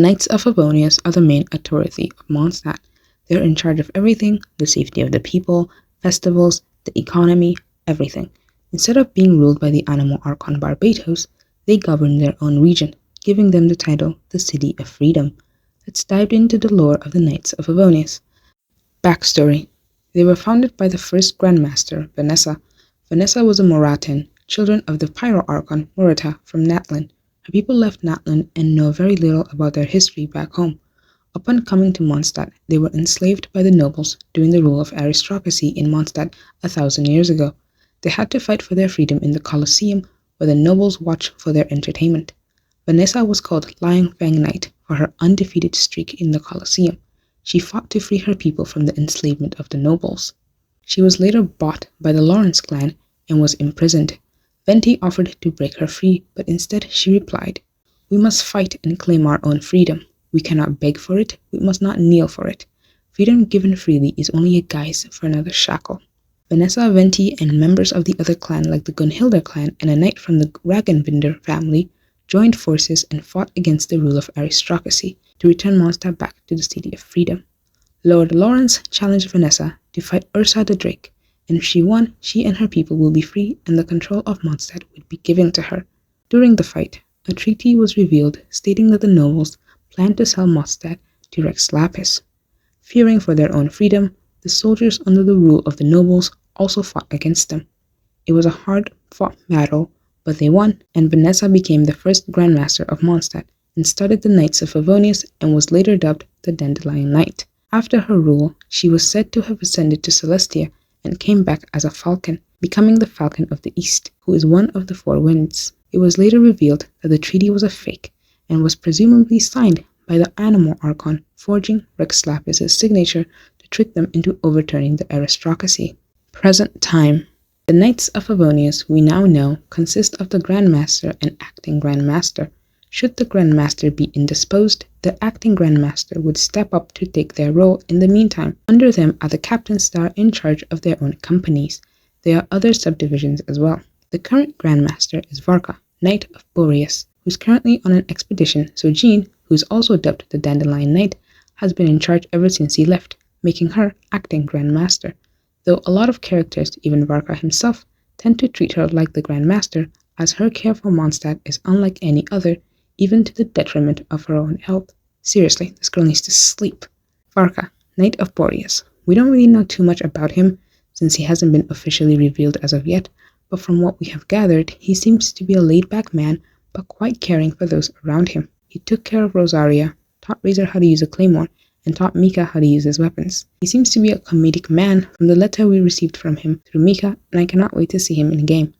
Knights of Favonious are the main authority of Mondstat. They're in charge of everything, the safety of the people, festivals, the economy, everything. Instead of being ruled by the Anemo Archon Barbatos, they govern their own region, giving them the title the City of Freedom. Let's dive into the lore of the Knights of Favonious. Backstory. They were founded by the first Grandmaster, Vanessa. Vanessa was a Moratan, children of the Pyro Archon Morata from Natlan. Her people left Natlan and know very little about their history back home. Upon coming to Mondstat, they were enslaved by the nobles during the rule of aristocracy in Mondstat 1,000 years ago. They had to fight for their freedom in the Colosseum, where the nobles watched for their entertainment. Vanessa was called Lion Fang Knight for her undefeated streak in the Colosseum. She fought to free her people from the enslavement of the nobles. She was later bought by the Lawrence clan and was imprisoned. Venti offered to break her free, but instead she replied, "We must fight and claim our own freedom. We cannot beg for it, we must not kneel for it. Freedom given freely is only a guise for another shackle." Vanessa, Venti, and members of the other clan like the Gunhildr clan and a knight from the Ragenbinder family joined forces and fought against the rule of aristocracy to return Mondstadt back to the City of Freedom. Lord Lawrence challenged Vanessa to fight Ursa the Drake, and if she won, she and her people will be free and the control of Mondstadt would be given to her. During the fight, a treaty was revealed stating that the nobles planned to sell Mondstadt to Rex Lapis. Fearing for their own freedom, the soldiers under the rule of the nobles also fought against them. It was a hard-fought battle, but they won, and Vanessa became the first Grandmaster of Mondstadt and started the Knights of Favonious and was later dubbed the Dandelion Knight. After her rule, she was said to have ascended to Celestia and came back as a falcon, becoming the Falcon of the East, who is one of the four winds. It was later revealed that the treaty was a fake and was presumably signed by the Anemo Archon, forging Rex Lapis' signature to trick them into overturning the aristocracy. Present time. The Knights of Favonious we now know consist of the Grandmaster and Acting Grandmaster. Should the Grandmaster be indisposed, the Acting Grandmaster would step up to take their role in the meantime. Under them are the Captains that are in charge of their own companies. There are other subdivisions as well. The current Grandmaster is Varka, Knight of Boreas, who's currently on an expedition, so Jean, who's also dubbed the Dandelion Knight, has been in charge ever since he left, making her Acting Grandmaster. Though a lot of characters, even Varka himself, tend to treat her like the Grandmaster, as her care for Mondstadt is unlike any other, even to the detriment of her own health. Seriously, this girl needs to sleep. Varka, Knight of Boreas. We don't really know too much about him, since he hasn't been officially revealed as of yet, but from what we have gathered, he seems to be a laid-back man, but quite caring for those around him. He took care of Rosaria, taught Razor how to use a claymore, and taught Mika how to use his weapons. He seems to be a comedic man from the letter we received from him through Mika, and I cannot wait to see him in game.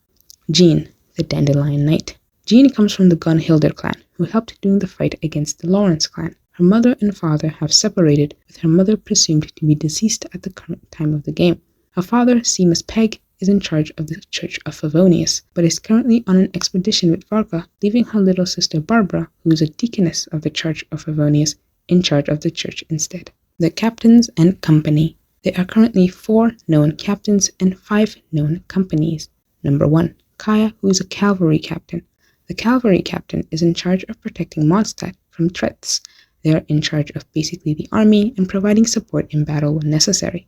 Jean, the Dandelion Knight. Jean comes from the Gunhildr clan, who helped during the fight against the Lawrence clan. Her mother and father have separated, with her mother presumed to be deceased at the current time of the game. Her father, Seamus Pegg, is in charge of the Church of Favonious, but is currently on an expedition with Varka, leaving her little sister Barbara, who is a deaconess of the Church of Favonious, in charge of the church instead. The Captains and Company. There are currently 4 known captains and 5 known companies. Number 1. Kaya, who is a cavalry captain. The cavalry captain is in charge of protecting Mondstadt from threats. They are in charge of basically the army and providing support in battle when necessary.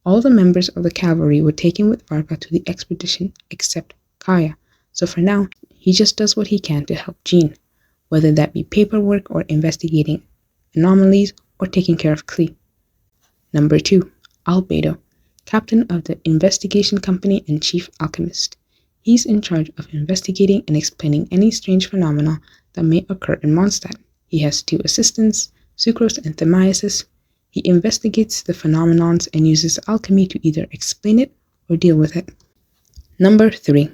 All the members of the cavalry were taken with Varka to the expedition except Kaya, so for now, he just does what he can to help Jean, whether that be paperwork or investigating anomalies or taking care of Klee. Number 2. Albedo, captain of the Investigation Company and chief alchemist. He's in charge of investigating and explaining any strange phenomena that may occur in Mondstadt. He has 2 assistants, Sucrose and Themiasis. He investigates the phenomenons and uses alchemy to either explain it or deal with it. Number 3.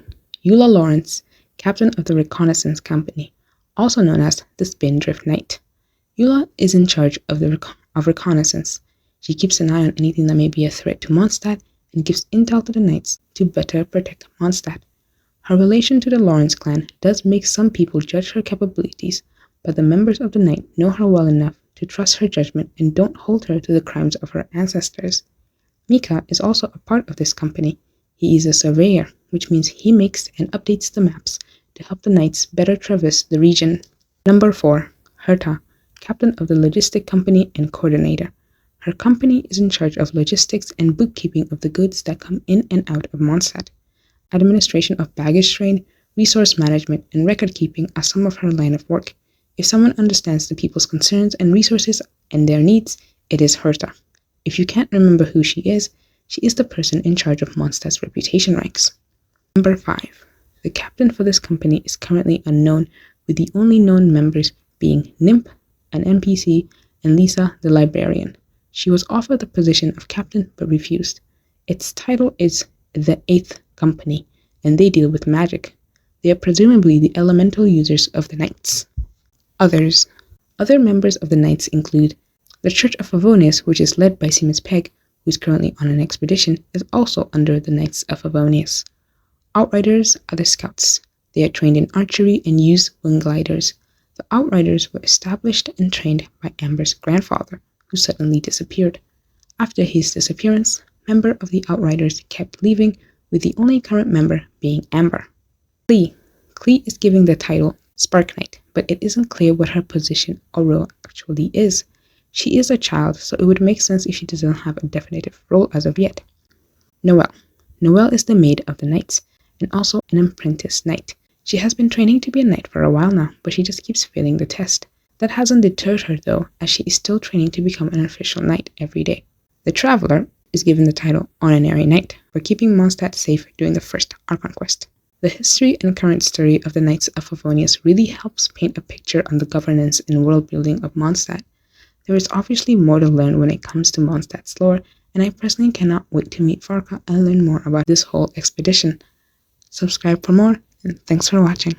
Eula Lawrence, captain of the Reconnaissance Company, also known as the Spindrift Knight. Eula is in charge of reconnaissance. She keeps an eye on anything that may be a threat to Mondstadt and gives intel to the Knights to better protect Mondstadt. Her relation to the Lawrence clan does make some people judge her capabilities, but the members of the Knight know her well enough to trust her judgment and don't hold her to the crimes of her ancestors. Mika is also a part of this company. He is a surveyor, which means he makes and updates the maps to help the Knights better traverse the region. Number 4. Herta, captain of the logistic company and coordinator. Her company is in charge of logistics and bookkeeping of the goods that come in and out of Mondstat. Administration of baggage train, resource management, and record keeping are some of her line of work. If someone understands the people's concerns and resources and their needs, it is Herta. If you can't remember who she is the person in charge of Mondstat's reputation ranks. Number 5. The captain for this company is currently unknown, with the only known members being Nymph, an NPC, and Lisa, the librarian. She was offered the position of captain but refused. Its title is the 8th Company, and they deal with magic. They are presumably the elemental users of the Knights. Other members of the Knights include the Church of Favonious, which is led by Seamus Pegg, who is currently on an expedition, is also under the Knights of Favonious. Outriders are the Scouts. They are trained in archery and use wing gliders. The Outriders were established and trained by Amber's grandfather, who suddenly disappeared. After his disappearance, members of the Outriders kept leaving, with the only current member being Amber. Klee is given the title Spark Knight, but it isn't clear what her position or role actually is. She is a child, so it would make sense if she doesn't have a definitive role as of yet. Noelle is the maid of the Knights, and also an apprentice knight. She has been training to be a knight for a while now, but she just keeps failing the test. That hasn't deterred her though, as she is still training to become an official knight every day. The Traveler is given the title Honorary Knight for keeping Mondstat safe during the first Archon quest. The history and current story of the Knights of Favonious really helps paint a picture on the governance and world building of Mondstat. There is obviously more to learn when it comes to Mondstat's lore, and I personally cannot wait to meet Farka and learn more about this whole expedition. Subscribe for more, and thanks for watching.